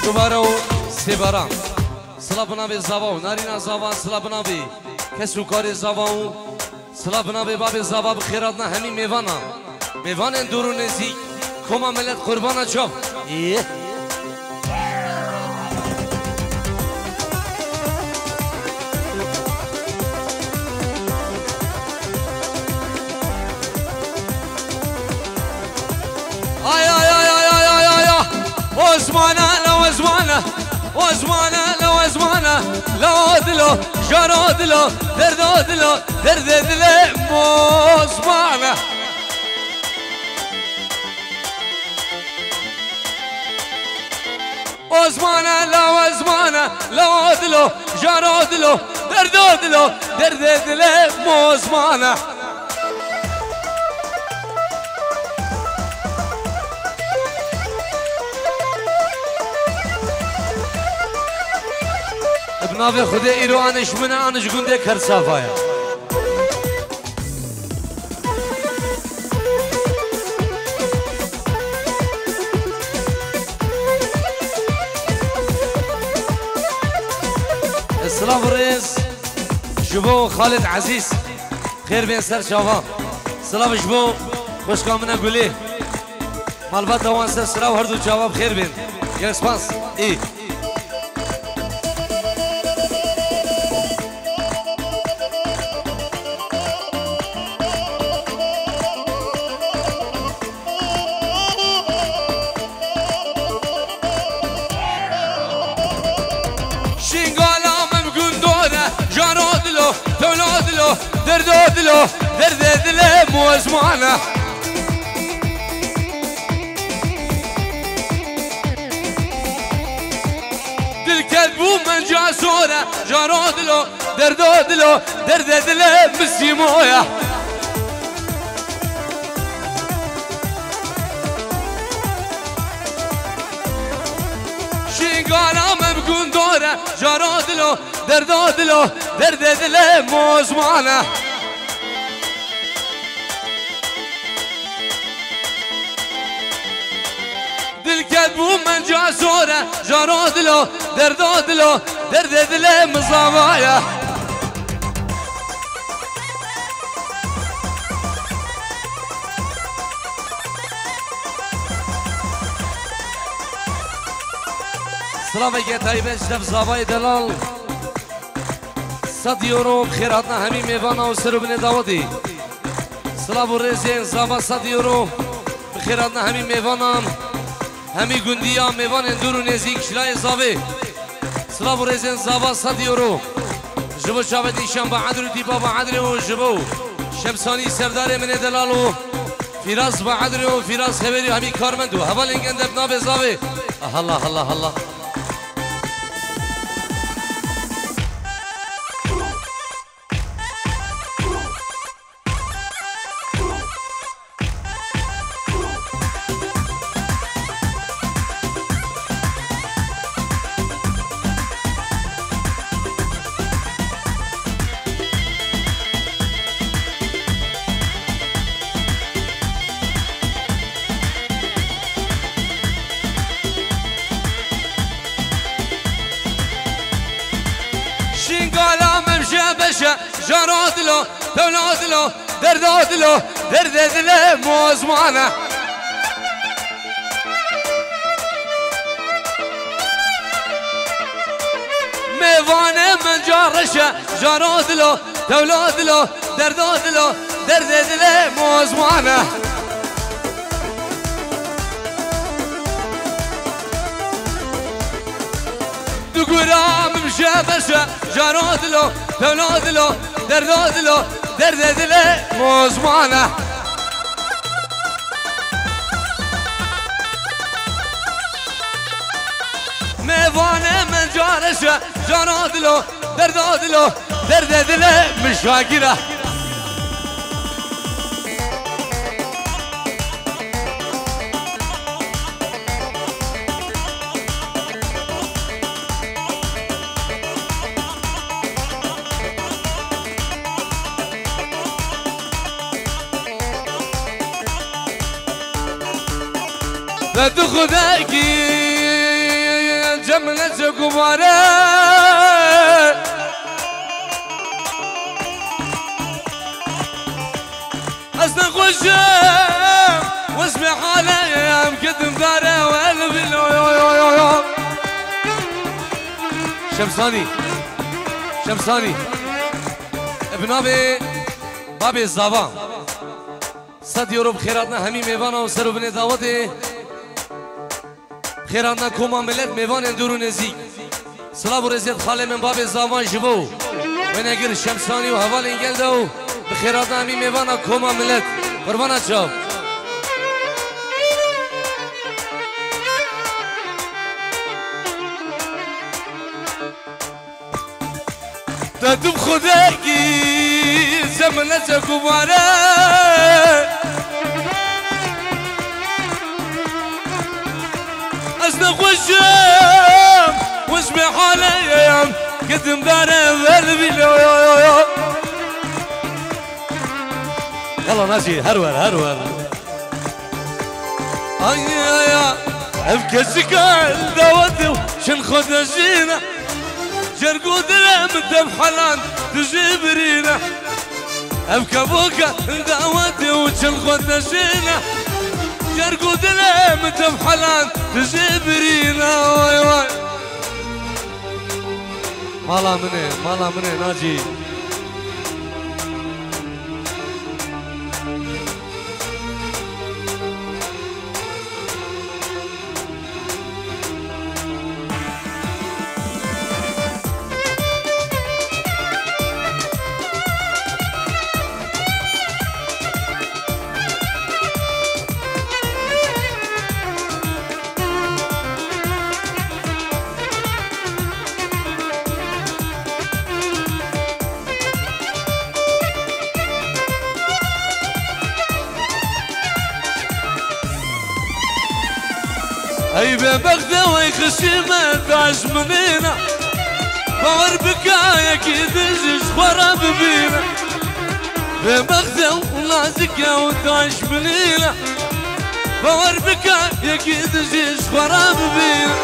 دوباره و سیباران سلام بنابی زاوا و نارینا زاوا سلام بنابی کسو کار زاوا و سلام بنابی باب زاوا بخیرات نه همین میوانا میوان دورو نزی کما ملت قربانا چاو وزمانه لو وزمانه وزمانه لو وزمانه لو دلو جارو دلو درد دلو درد دلو وزمانه وزمانه لو وزمانه لو دلو جارو دلو درد دلو درد دلو وزمانه ناوی خود ایرانش من آنش گنده کر صافایا السلام رئيس شبو خالد عزيز خير بين سر شافا سلام شبو خوش كامنا قولي مالبات هوان سر سلام هردو جواب خير بين يا سباس ايه درد دلو درد دل موزمانه دل كذبو من جاسوره جارو دلو درد دلو درد دل مسيمويا شيقانا ممكن دوره جارو دلو درد دلو درد دل موزمانه دل كذبو من جاسوره جارو دلو درد دلو درد دل مزاوايا سلام اگه طیبه شدف زابای دلال 100 یورو بخیراتنا همین میوانا و سرو بین داودی سلام و رزین زابا 100 یورو بخیراتنا همین میوانا همین گندی ها میوان دور و نزیک شلای زابه سلام و رزین زابا 100 یورو جبو شابت ایشان با عدل و دیبا با عدل و جبو شمسانی سردار من دلال و فیراز با عدل و فیراز خبری و همین کارمندو حوال اینگند ابناب زابه الله الله الله جارادلو دولادلو دردادلو دردادلو موزمانه میوانه من جارشه جارادلو دولادلو دردادلو دردادلو موزمانه دقرام مشابشه جارادلو دولادلو دردادلو دردادلو موزمانه میوانه من جارشه جارادلو دردادلو دردادلو مشاگره لدو خداكي جملة قمارة أصلا خوشم واسمع حالي مقدم داره وقلبي شمساني ابن بابي الزابا 100 يورو بخيراتنا همي ميوانا وسرو بني دعوتي خيراتنا كوما ملت ميوان اندورو نزيك سلام و رزيت خاله من بابي الزابا جبو ونقر شمساني وحوال انگل دو بخيراتنا همي ميوانا كوما ملت قربانا چاو دادم خداكي زمنة قمارة أصلا خوشم واسمع حالي قدم داره قلبي يلا ناجي هرول يا ابكي سكال داوتي شن خد الزينة جرقود لمدة بحلان تجبرينا ابكى بوكا دعوتي وشن خد الزينة جرقود لمدة بحلان تجبرينا واي واي مالا مني ناجي اي ببغدة ويخشمة تعش منينا فور بكايا كيدجش خراب بينا ببغدة ولازكة وتعش منينا فور بكايا كيدجش خراب بينا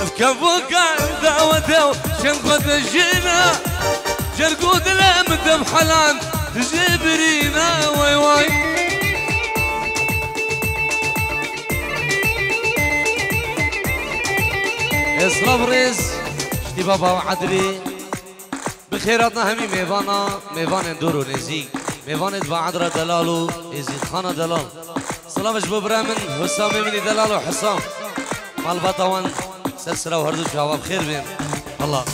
بكفوكا دعوته شن خد الجينا جرقود لمدة بحلان تجبرينا واي واي اسلام ريز شتي بابا وعدري بخيراتنا همي ميفان اندورو نزيك ميفان ادفع عدرا دلالو يزيد خانة دلال سلامش ببرامن حسامي مني دلال وحسام مال بطوان سلسلة وهردو شباب بخير بين الله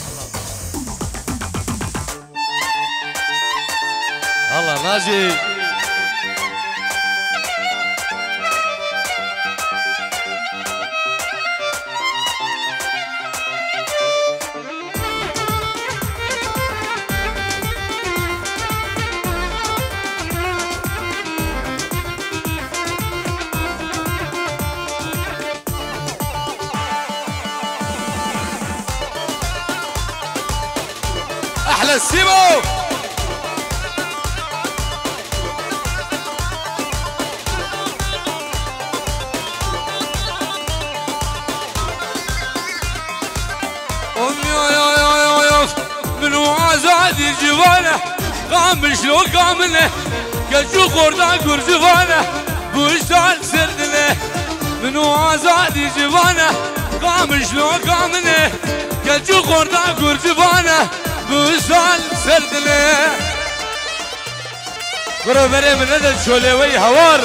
ناجي احلى السيمو من وعزادي جبانه قام شلو قامله كجو قردا قرجبانه بوشتال سردله من وعزادي جبانه قام شلو قامله كجو قردا قرجبانه بوشتال سردله برو بري من ندى شولوي هوار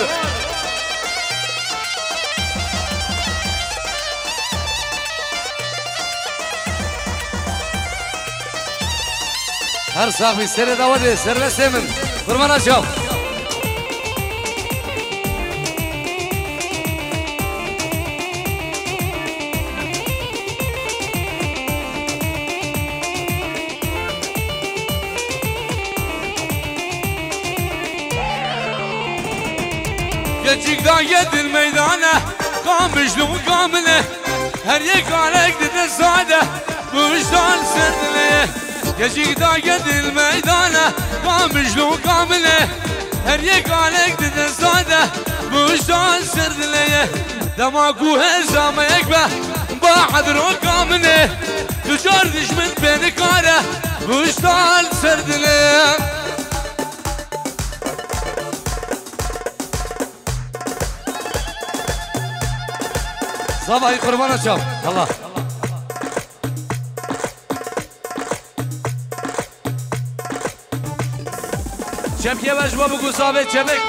هر صاحبي سر داودي سر لسمن فرمانا شاف يجيك دا يد الميدانة قام بشلو قامله هر يك عليك دد سعادة بوشتال سردله يجيك دا يد الميدانة قام بشلو قامله هر يك عليك دد سعادة بوشتال سردله دماغو هزام يكبه حضرو كامنه تجار دشمن بين كاره واشتعل سردله صباحي قربان شاف الله چمکه بجوا بگو ثابت چمک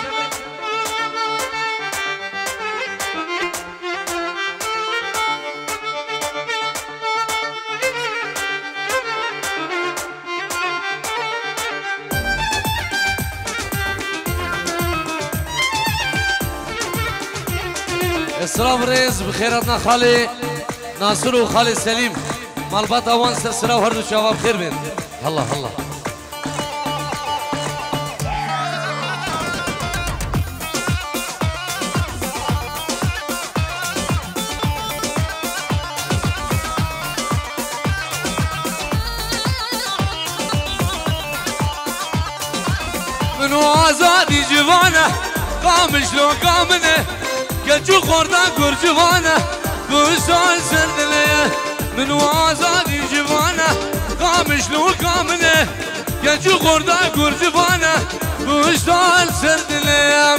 اسراف ريز بخيراتنا خالي ناصر وخالي سليم مالبات اوان سرسرا وهردو شباب خير بين الله الله منو آزادی جوانه قامش لو قامنه گلچو خوردن گرجوانه بوشتال سردله منو آزادی جوانه قامش لو قامنه گلچو خوردن گرجوانه بوشتال سردله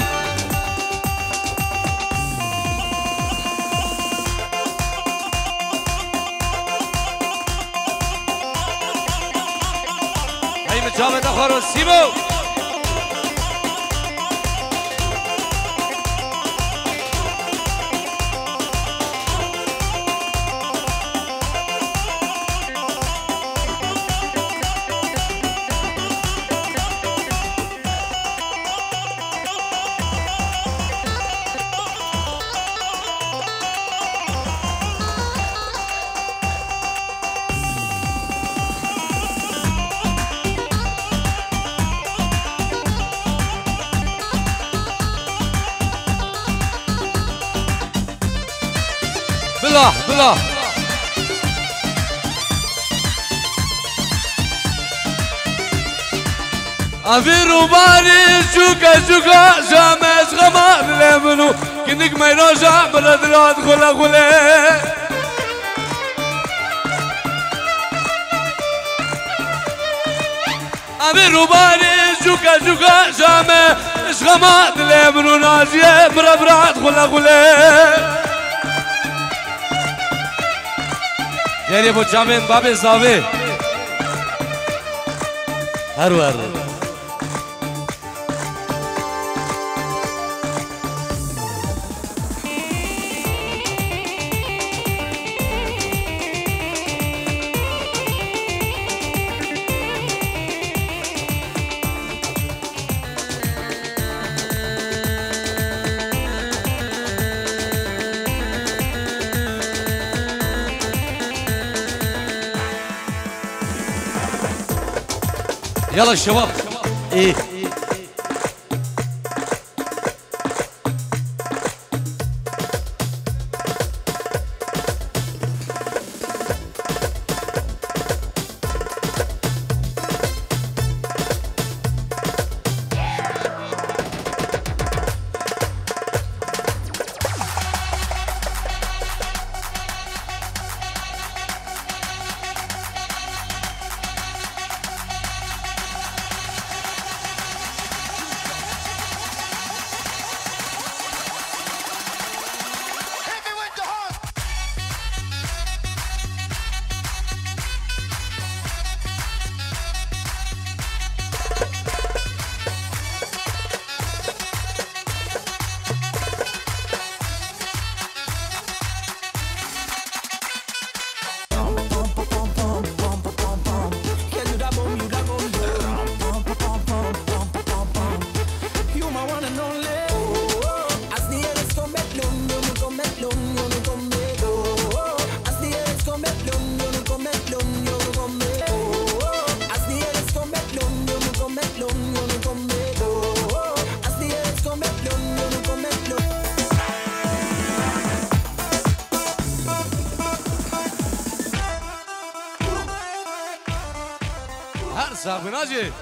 ای مجابت خورو سیبو بلا بلا افيرو باري شوكا شوكا شامش غمار لمنو كنك ما يروجع بلدرات غلا غلا افيرو باري شوكا شوكا شامش غمار لمنو نازيه بربرات غلا غلا یعنی با جامعه باب زاوه هر يلا الشباب ايه هر ساق ناجي